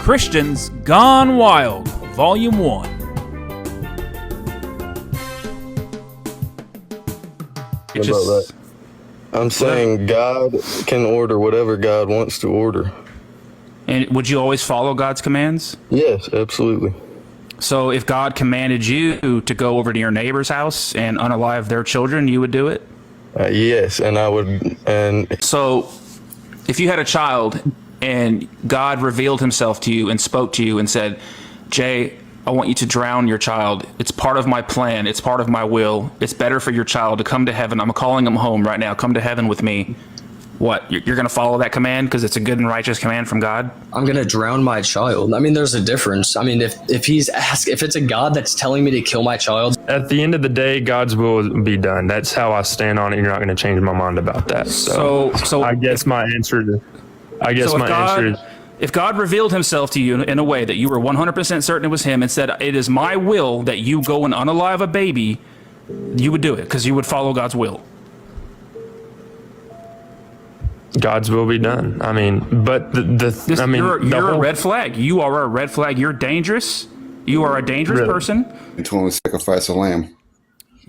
Christians Gone Wild, Volume 1. I'm saying God can order whatever God wants to order. And would you always follow God's commands? Yes, absolutely. So if God commanded you to go over to your neighbor's house and unalive their children, you would do it? Yes, and I would. And so if you had a child and God revealed himself to you and spoke to you and said, Jay, I want you to drown your child. It's part of my plan. It's part of my will. It's better for your child to come to heaven. I'm calling him home right now. Come to heaven with me. What? You're going to follow that command because it's a good and righteous command from God? I'm going to drown my child. I mean, there's a difference. I mean, if it's a God that's telling me to kill my child. At the end of the day, God's will be done. That's how I stand on it. You're not going to change my mind about that. So I guess my answer is, if God revealed himself to you in a way that you were 100% certain it was him and said, it is my will that you go and unalive a baby, you would do it because you would follow God's will. God's will be done. I mean, but you're a red flag. You are a red flag. You're dangerous. You are a dangerous person. To only sacrifice a lamb.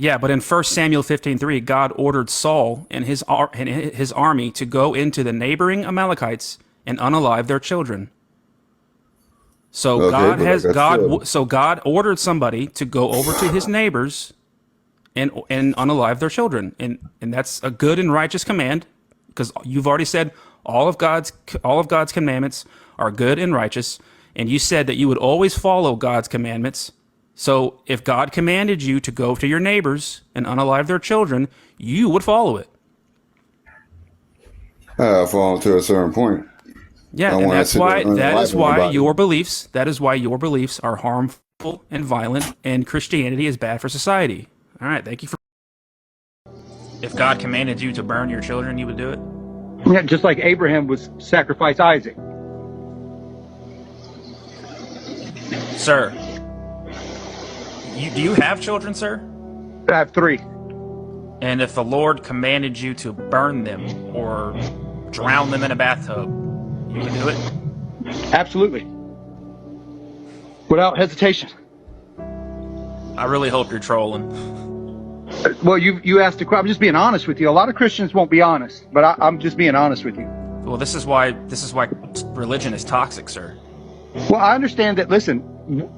Yeah, but in 1 Samuel 15:3, God ordered Saul and his army to go into the neighboring Amalekites and unalive their children. So God ordered somebody to go over to his neighbors and unalive their children, and that's a good and righteous command. Because you've already said all of God's commandments are good and righteous, and you said that you would always follow God's commandments. So if God commanded you to go to your neighbors and unalive their children, you would follow it. Follow to a certain point. Yeah, and that is why your beliefs are harmful and violent, and Christianity is bad for society. All right, thank you for. If God commanded you to burn your children, you would do it? Yeah, just like Abraham was sacrifice Isaac. Sir, do you have children, sir? I have 3. And if the Lord commanded you to burn them or drown them in a bathtub, you would do it? Absolutely. Without hesitation. I really hope you're trolling. Well, you asked a question. I'm just being honest with you. A lot of Christians won't be honest, but I'm just being honest with you. Well, this is why religion is toxic, sir. Well, I understand that. Listen,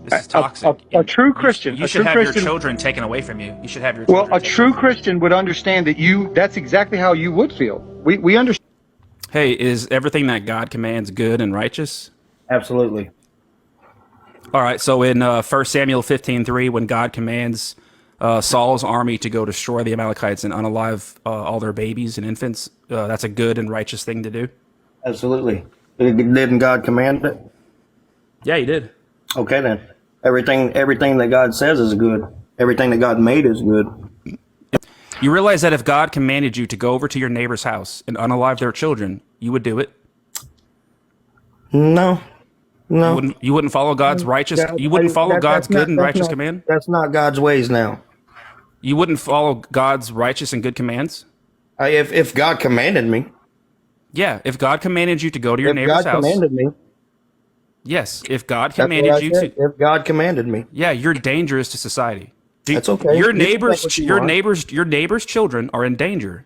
this is toxic. A true Christian. You should have your children taken away from you. You should have your. Well, a true Christian would understand that that's exactly how you would feel. We understand. Hey, is everything that God commands good and righteous? Absolutely. All right. So in 1 Samuel 15:3, when God commands Saul's army to go destroy the Amalekites and unalive all their babies and infants, that's a good and righteous thing to do? Absolutely. Didn't God command it? Yeah, he did. Okay, then. Everything that God says is good. Everything that God made is good. You realize that if God commanded you to go over to your neighbor's house and unalive their children, you would do it? No. You wouldn't follow God's righteous. You wouldn't follow God's good and righteous command? That's not God's ways now. You wouldn't follow God's righteous and good commands? If God commanded me. Yeah, if God commanded you to go to your neighbor's house. If God commanded me. Yes, if God commanded you to. If God commanded me. Yeah, you're dangerous to society. That's okay. Your neighbor's children are in danger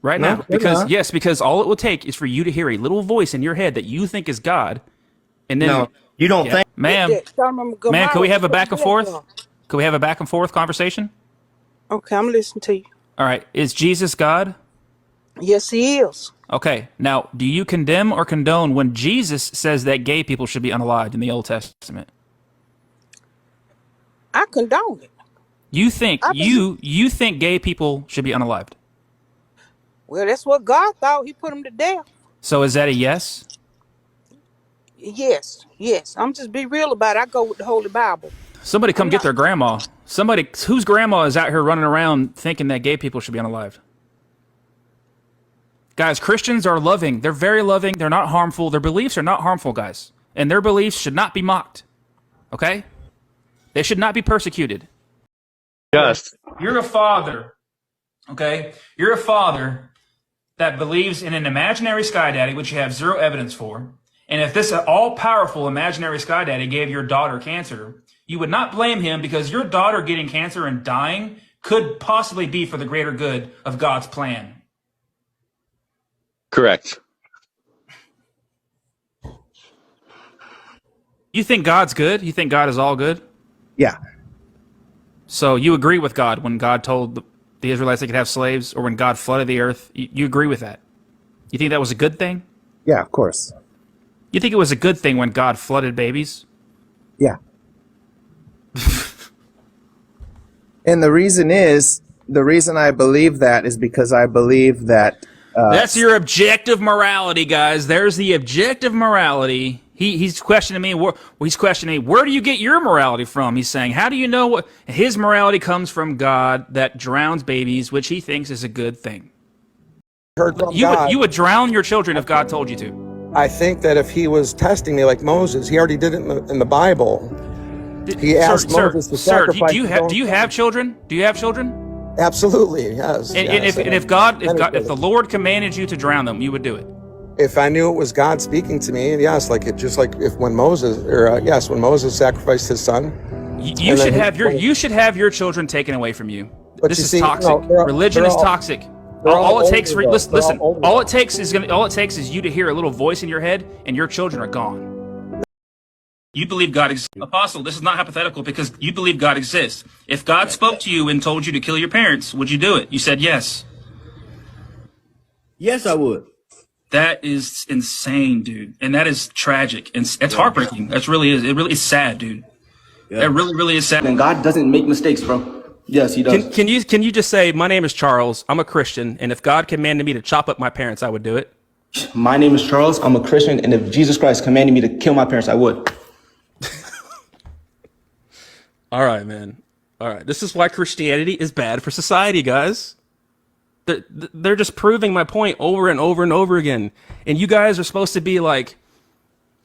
right now because all it will take is for you to hear a little voice in your head that you think is God, and then you don't think, ma'am, can we have a back and forth? Can we have a back and forth conversation? Okay, I'm listening to you. All right, is Jesus God? Yes, he is. Okay, now do you condemn or condone when Jesus says that gay people should be unalived in the Old Testament? I condone it. You think you think gay people should be unalived? Well, that's what God thought. He put them to death. So is that a yes? Yes. I'm just be real about it. I go with the Holy Bible. Somebody come get their grandma. Somebody whose grandma is out here running around thinking that gay people should be unalived. Guys, Christians are loving. They're very loving. They're not harmful. Their beliefs are not harmful, guys. And their beliefs should not be mocked. Okay? They should not be persecuted. Yes. You're a father, okay? You're a father that believes in an imaginary sky daddy, which you have zero evidence for, And if this all-powerful imaginary sky daddy gave your daughter cancer, you would not blame him because your daughter getting cancer and dying could possibly be for the greater good of God's plan. Correct. You think God's good? You think God is all good? Yeah. So you agree with God when God told the Israelites they could have slaves, or when God flooded the earth? You agree with that? You think that was a good thing? Yeah, of course. You think it was a good thing when God flooded babies? Yeah. And the reason I believe that is because I believe that... That's your objective morality, guys. There's the objective morality. He's questioning me. He's questioning me. Where do you get your morality from? He's saying, how do you know what his morality comes from? God that drowns babies, which he thinks is a good thing. You would drown your children if God told you to. I think that if he was testing me like Moses, he already did it in the Bible. He asked Moses to sacrifice. Do you have children? Do you have children? Absolutely, yes. And yes. if the Lord commanded you to drown them, you would do it. If I knew it was God speaking to me, yes, when Moses sacrificed his son, you should have your children taken away from you. But this you is see, toxic. Religion is toxic. All it takes is you to hear a little voice in your head, and your children are gone. You believe God exists. Apostle, this is not hypothetical because you believe God exists. If God spoke to you and told you to kill your parents, would you do it? You said yes. Yes, I would. That is insane, dude. And that is tragic. And it's heartbreaking. That's really is. It really is sad, dude. Yeah. It really, really is sad. And God doesn't make mistakes, bro. Yes, he does. Can you just say, my name is Charles, I'm a Christian, and if God commanded me to chop up my parents, I would do it? My name is Charles, I'm a Christian, and if Jesus Christ commanded me to kill my parents, I would. All right, man. All right. This is why Christianity is bad for society, guys. They're just proving my point over and over and over again. And you guys are supposed to be like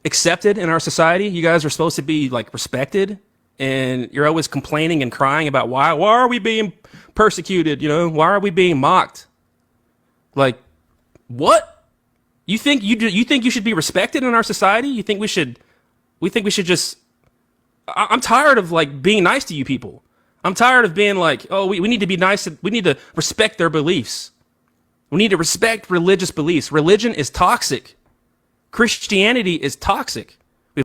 accepted in our society. You guys are supposed to be like respected. And you're always complaining and crying about why are we being persecuted? You know, why are we being mocked? Like, what? You think you should be respected in our society? You think we should just... I'm tired of like being nice to you people. I'm tired of being like, oh, we need to be nice. We need to respect their beliefs. We need to respect religious beliefs. Religion is toxic. Christianity is toxic.